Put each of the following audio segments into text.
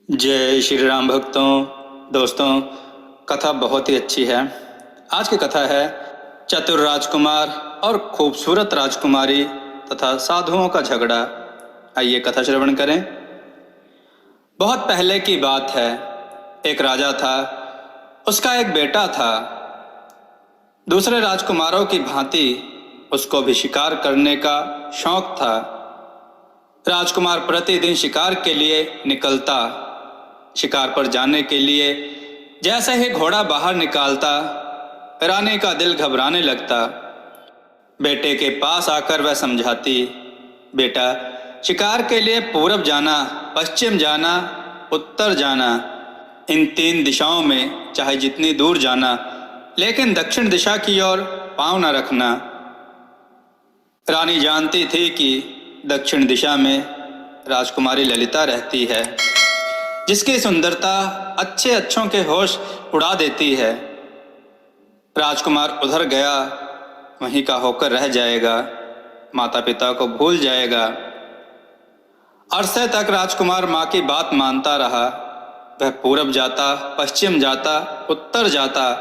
जय श्री राम भक्तों। दोस्तों, कथा बहुत ही अच्छी है। आज की कथा है चतुर राजकुमार और खूबसूरत राजकुमारी तथा साधुओं का झगड़ा। आइए कथा श्रवण करें। बहुत पहले की बात है। एक राजा था, उसका एक बेटा था। दूसरे राजकुमारों की भांति उसको भी शिकार करने का शौक था। राजकुमार प्रतिदिन शिकार के लिए निकलता। शिकार पर जाने के लिए जैसे ही घोड़ा बाहर निकालता, रानी का दिल घबराने लगता। बेटे के पास आकर वह समझाती, बेटा, शिकार के लिए पूरब जाना, पश्चिम जाना, उत्तर जाना, इन 3 दिशाओं में चाहे जितनी दूर जाना, लेकिन दक्षिण दिशा की ओर पांव न रखना। रानी जानती थी कि दक्षिण दिशा में राजकुमारी ललिता रहती है, जिसकी सुंदरता अच्छे अच्छों के होश उड़ा देती है। राजकुमार उधर गया वहीं का होकर रह जाएगा, माता पिता को भूल जाएगा। अरसे तक राजकुमार माँ की बात मानता रहा। वह पूरब जाता, पश्चिम जाता, उत्तर जाता,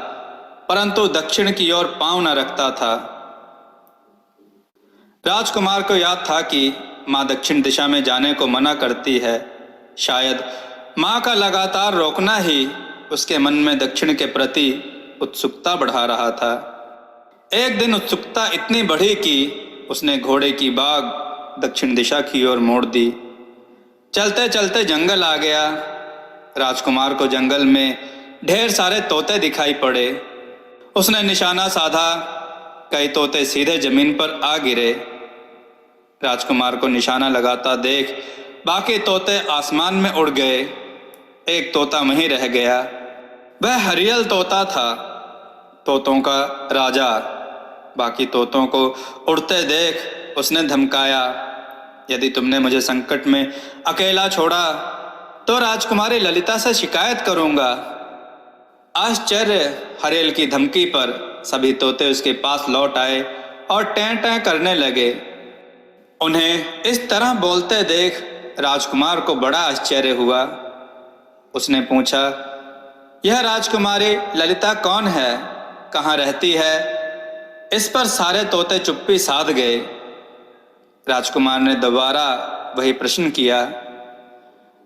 परंतु दक्षिण की ओर पांव न रखता था। राजकुमार को याद था कि माँ दक्षिण दिशा में जाने को मना करती है। शायद माँ का लगातार रोकना ही उसके मन में दक्षिण के प्रति उत्सुकता बढ़ा रहा था। एक दिन उत्सुकता इतनी बढ़ी कि उसने घोड़े की बाग दक्षिण दिशा की ओर मोड़ दी। चलते चलते जंगल आ गया। राजकुमार को जंगल में ढेर सारे तोते दिखाई पड़े। उसने निशाना साधा, कई तोते सीधे जमीन पर आ गिरे। राजकुमार को निशाना लगाता देख बाकी तोते आसमान में उड़ गए। एक तोता वहीं रह गया। वह हरियल तोता था, तोतों का राजा। बाकी तोतों को उड़ते देख उसने धमकाया, यदि तुमने मुझे संकट में अकेला छोड़ा तो राजकुमारी ललिता से शिकायत करूंगा। आश्चर्य! हरियल की धमकी पर सभी तोते उसके पास लौट आए और टैं टैं करने लगे। उन्हें इस तरह बोलते देख राजकुमार को बड़ा आश्चर्य हुआ। उसने पूछा, यह राजकुमारी ललिता कौन है, कहाँ रहती है? इस पर सारे तोते चुप्पी साध गए। राजकुमार ने दोबारा वही प्रश्न किया,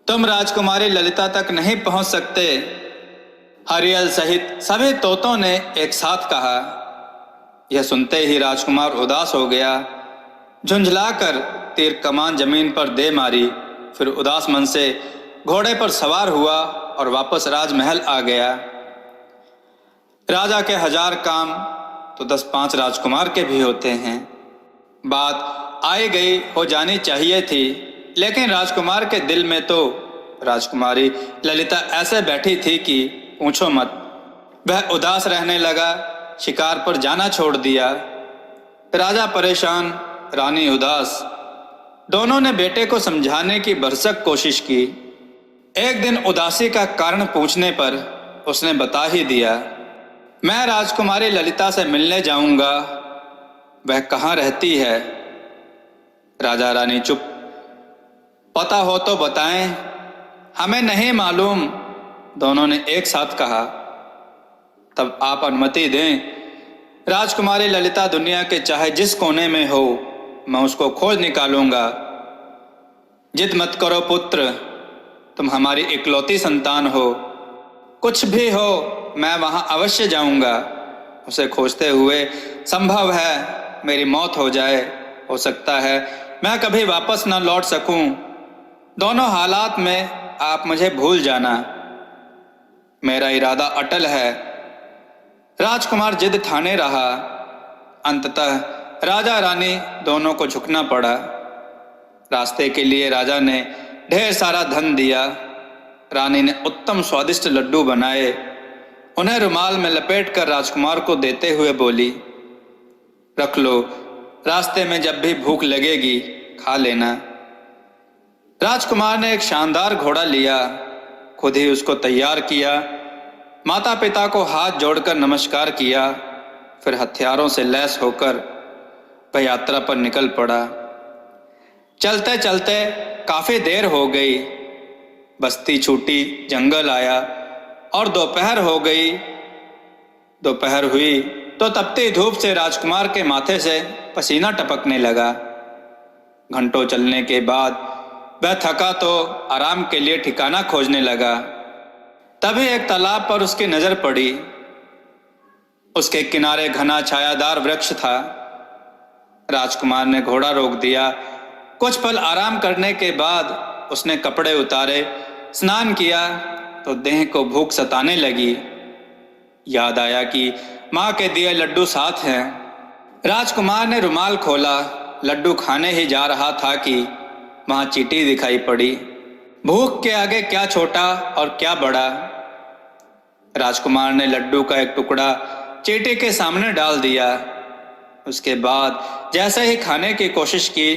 तुम राजकुमारी ललिता तक नहीं पहुंच सकते? हरियल सहित सभी तोतों ने एक साथ कहा। यह सुनते ही राजकुमार उदास हो गया। झुंझलाकर तीर कमान जमीन पर दे मारी, फिर उदास मन से घोड़े पर सवार हुआ और वापस राजमहल आ गया। राजा के 1000 काम तो 10-5 राजकुमार के भी होते हैं। बात आई गई हो जानी चाहिए थी, लेकिन राजकुमार के दिल में तो राजकुमारी ललिता ऐसे बैठी थी कि पूछो मत। वह उदास रहने लगा, शिकार पर जाना छोड़ दिया। राजा परेशान, रानी उदास। दोनों ने बेटे को समझाने की भरसक कोशिश की। एक दिन उदासी का कारण पूछने पर उसने बता ही दिया, मैं राजकुमारी ललिता से मिलने जाऊंगा। वह कहाँ रहती है? राजा रानी चुप। पता हो तो बताएं। हमें नहीं मालूम, दोनों ने एक साथ कहा। तब आप अनुमति दें, राजकुमारी ललिता दुनिया के चाहे जिस कोने में हो, मैं उसको खोज निकालूंगा। जिद मत करो पुत्र, तुम हमारी इकलौती संतान हो। कुछ भी हो, मैं वहां अवश्य जाऊंगा। उसे खोजते हुए संभव है मेरी मौत हो जाए। हो सकता है मैं कभी वापस न लौट सकूं। दोनों हालात में आप मुझे भूल जाना। मेरा इरादा अटल है। राजकुमार जिद ठाने रहा। अंततः राजा रानी दोनों को झुकना पड़ा। रास्ते के लिए राजा ने ढेर सारा धन दिया। रानी ने उत्तम स्वादिष्ट लड्डू बनाए। उन्हें रुमाल में लपेटकर राजकुमार को देते हुए बोली, रख लो, रास्ते में जब भी भूख लगेगी खा लेना। राजकुमार ने एक शानदार घोड़ा लिया, खुद ही उसको तैयार किया। माता पिता को हाथ जोड़कर नमस्कार किया, फिर हथियारों से लैस होकर वह यात्रा पर निकल पड़ा। चलते चलते काफी देर हो गई। बस्ती छूटी, जंगल आया और दोपहर हो गई। दोपहर हुई तो तपती धूप से राजकुमार के माथे से पसीना टपकने लगा। घंटों चलने के बाद वह थका तो आराम के लिए ठिकाना खोजने लगा। तभी एक तालाब पर उसकी नजर पड़ी। उसके किनारे घना छायादार वृक्ष था। राजकुमार ने घोड़ा रोक दिया। कुछ पल आराम करने के बाद उसने कपड़े उतारे, स्नान किया तो देह को भूख सताने लगी। याद आया कि माँ के दिए लड्डू साथ हैं। राजकुमार ने रुमाल खोला, लड्डू खाने ही जा रहा था कि वहां चींटी दिखाई पड़ी। भूख के आगे क्या छोटा और क्या बड़ा। राजकुमार ने लड्डू का एक टुकड़ा चींटी के सामने डाल दिया। उसके बाद जैसे ही खाने की कोशिश की,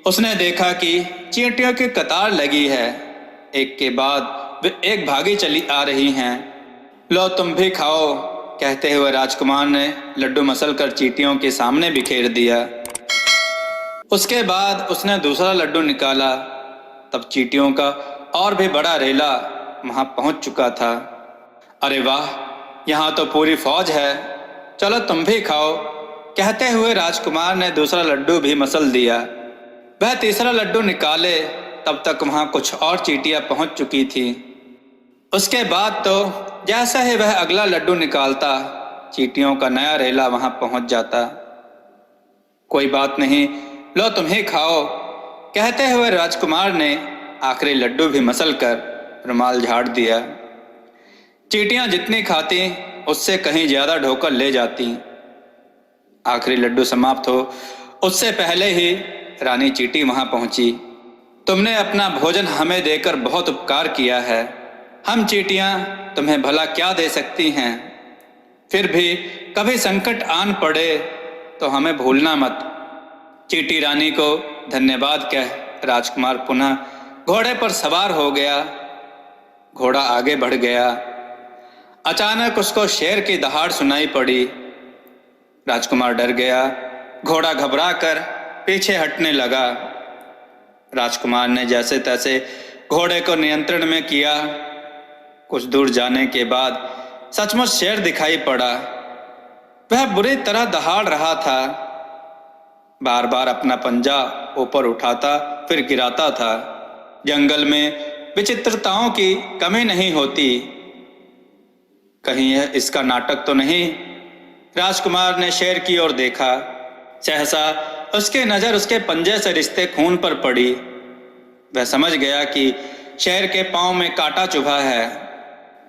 उसने देखा कि चींटियों की कतार लगी है। एक के बाद वे एक भागी चली आ रही हैं। लो तुम भी खाओ, कहते हुए राजकुमार ने लड्डू मसलकर चींटियों के सामने बिखेर दिया। उसके बाद उसने दूसरा लड्डू निकाला। तब चींटियों का और भी बड़ा रेला वहां पहुंच चुका था। अरे वाह, यहाँ तो पूरी फौज है, चलो तुम भी खाओ, कहते हुए राजकुमार ने दूसरा लड्डू भी मसल दिया। वह तीसरा लड्डू निकाले तब तक वहां कुछ और चींटियां पहुंच चुकी थी। उसके बाद तो जैसा ही वह अगला लड्डू निकालता, चींटियों का नया रेला वहां पहुंच जाता। कोई बात नहीं, लो तुम ही खाओ, कहते हुए राजकुमार ने आखिरी लड्डू भी मसल कर रुमाल झाड़ दिया। चींटियां जितनी खाती उससे कहीं ज्यादा ढोकर ले जाती। आखिरी लड्डू समाप्त हो उससे पहले ही रानी चींटी वहां पहुंची। तुमने अपना भोजन हमें देकर बहुत उपकार किया है। हम चींटियां तुम्हें भला क्या दे सकती हैं। फिर भी कभी संकट आन पड़े तो हमें भूलना मत। चींटी रानी को धन्यवाद कह राजकुमार पुनः घोड़े पर सवार हो गया। घोड़ा आगे बढ़ गया। अचानक उसको शेर की दहाड़ सुनाई पड़ी। राजकुमार डर गया। घोड़ा घबरा कर पीछे हटने लगा। राजकुमार ने जैसे तैसे घोड़े को नियंत्रण में किया। कुछ दूर जाने के बाद सचमुच शेर दिखाई पड़ा। वह बुरी तरह दहाड़ रहा था। बार बार अपना पंजा ऊपर उठाता फिर गिराता था। जंगल में विचित्रताओं की कमी नहीं होती। कहीं यह इसका नाटक तो नहीं। राजकुमार ने शेर की ओर देखा। सहसा उसकी नजर उसके पंजे से रिश्ते खून पर पड़ी। वह समझ गया कि शेर के पांव में कांटा चुभा है।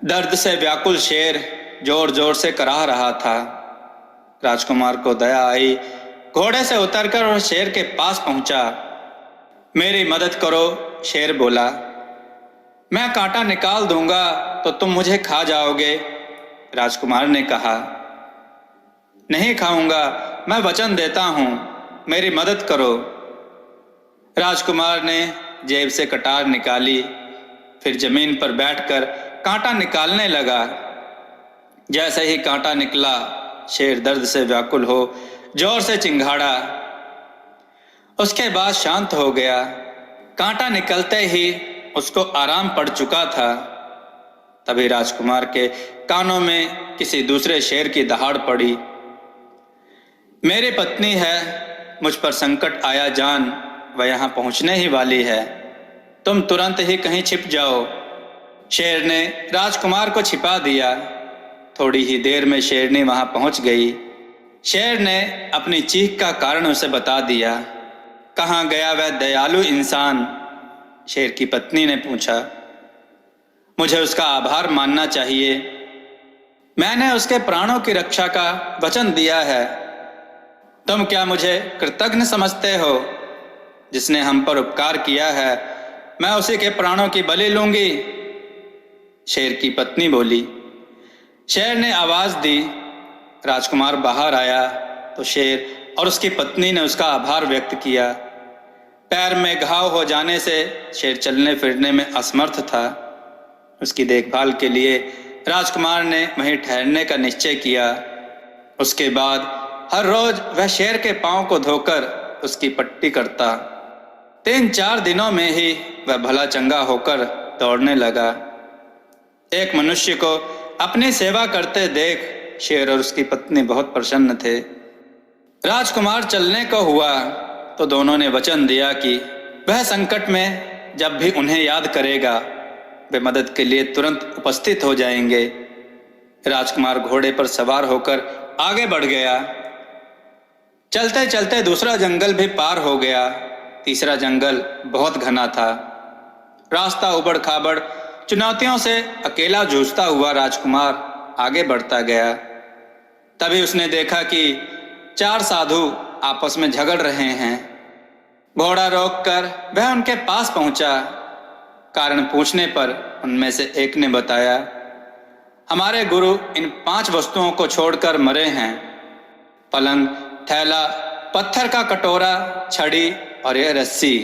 दर्द से व्याकुल शेर जोर जोर से कराह रहा था। राजकुमार को दया आई। घोड़े से उतरकर वह शेर के पास पहुंचा। मेरी मदद करो, शेर बोला। मैं कांटा निकाल दूंगा तो तुम मुझे खा जाओगे, राजकुमार ने कहा। नहीं खाऊंगा, मैं वचन देता हूं, मेरी मदद करो। राजकुमार ने जेब से कटार निकाली, फिर जमीन पर बैठकर कांटा निकालने लगा। जैसे ही कांटा निकला, शेर दर्द से व्याकुल हो जोर से चिंघाड़ा। उसके बाद शांत हो गया। कांटा निकलते ही उसको आराम पड़ चुका था। तभी राजकुमार के कानों में किसी दूसरे शेर की दहाड़ पड़ी। मेरी पत्नी है, मुझ पर संकट आया जान, वह यहाँ पहुँचने ही वाली है। तुम तुरंत ही कहीं छिप जाओ। शेर ने राजकुमार को छिपा दिया। थोड़ी ही देर में शेरनी वहां पहुंच गई। शेर ने अपनी चीख का कारण उसे बता दिया। कहाँ गया वह दयालु इंसान, शेर की पत्नी ने पूछा। मुझे उसका आभार मानना चाहिए। मैंने उसके प्राणों की रक्षा का वचन दिया है। तुम क्या मुझे कृतज्ञ समझते हो? जिसने हम पर उपकार किया है, मैं उसी के प्राणों की बलि लूंगी, शेर की पत्नी बोली। शेर ने आवाज दी। राजकुमार बाहर आया तो शेर और उसकी पत्नी ने उसका आभार व्यक्त किया। पैर में घाव हो जाने से शेर चलने फिरने में असमर्थ था। उसकी देखभाल के लिए राजकुमार ने वहीं ठहरने का निश्चय किया। उसके बाद हर रोज वह शेर के पांव को धोकर उसकी पट्टी करता। 3-4 दिनों में ही वह भला चंगा होकर दौड़ने लगा। एक मनुष्य को अपनी सेवा करते देख शेर और उसकी पत्नी बहुत प्रसन्न थे। राजकुमार चलने को हुआ तो दोनों ने वचन दिया कि वह संकट में जब भी उन्हें याद करेगा वे मदद के लिए तुरंत उपस्थित हो जाएंगे। राजकुमार घोड़े पर सवार होकर आगे बढ़ गया। चलते चलते दूसरा जंगल भी पार हो गया। तीसरा जंगल बहुत घना था। रास्ता उबड़ खाबड़, चुनौतियों से अकेला जूझता हुआ राजकुमार आगे बढ़ता गया। तभी उसने देखा कि 4 साधु आपस में झगड़ रहे हैं। घोड़ा रोककर वह उनके पास पहुंचा। कारण पूछने पर उनमें से एक ने बताया, हमारे गुरु इन 5 वस्तुओं को छोड़कर मरे हैं। पलंग, थैला, पत्थर का कटोरा, छड़ी और यह रस्सी।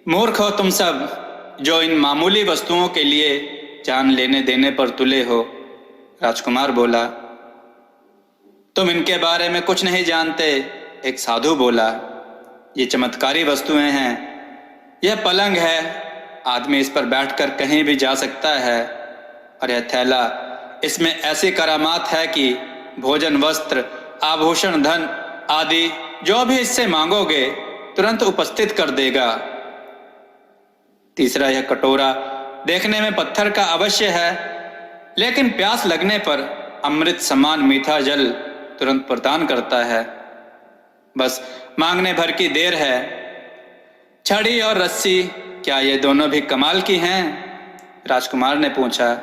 मूर्ख हो तुम सब जो इन मामूली वस्तुओं के लिए जान लेने देने पर तुले हो। राजकुमार बोला, तुम इनके बारे में कुछ नहीं जानते। एक साधु बोला, ये चमत्कारी वस्तुएं हैं। यह पलंग है, आदमी इस पर बैठकर कहीं भी जा सकता है। और यह थैला, इसमें ऐसी करामात है कि भोजन, वस्त्र, आभूषण, धन आदि जो भी इससे मांगोगे तुरंत उपस्थित कर देगा। तीसरा यह कटोरा देखने में पत्थर का अवश्य है, लेकिन प्यास लगने पर अमृत समान मीठा जल तुरंत प्रदान करता है। बस मांगने भर की देर है। छड़ी और रस्सी, क्या ये दोनों भी कमाल की हैं? राजकुमार ने पूछा।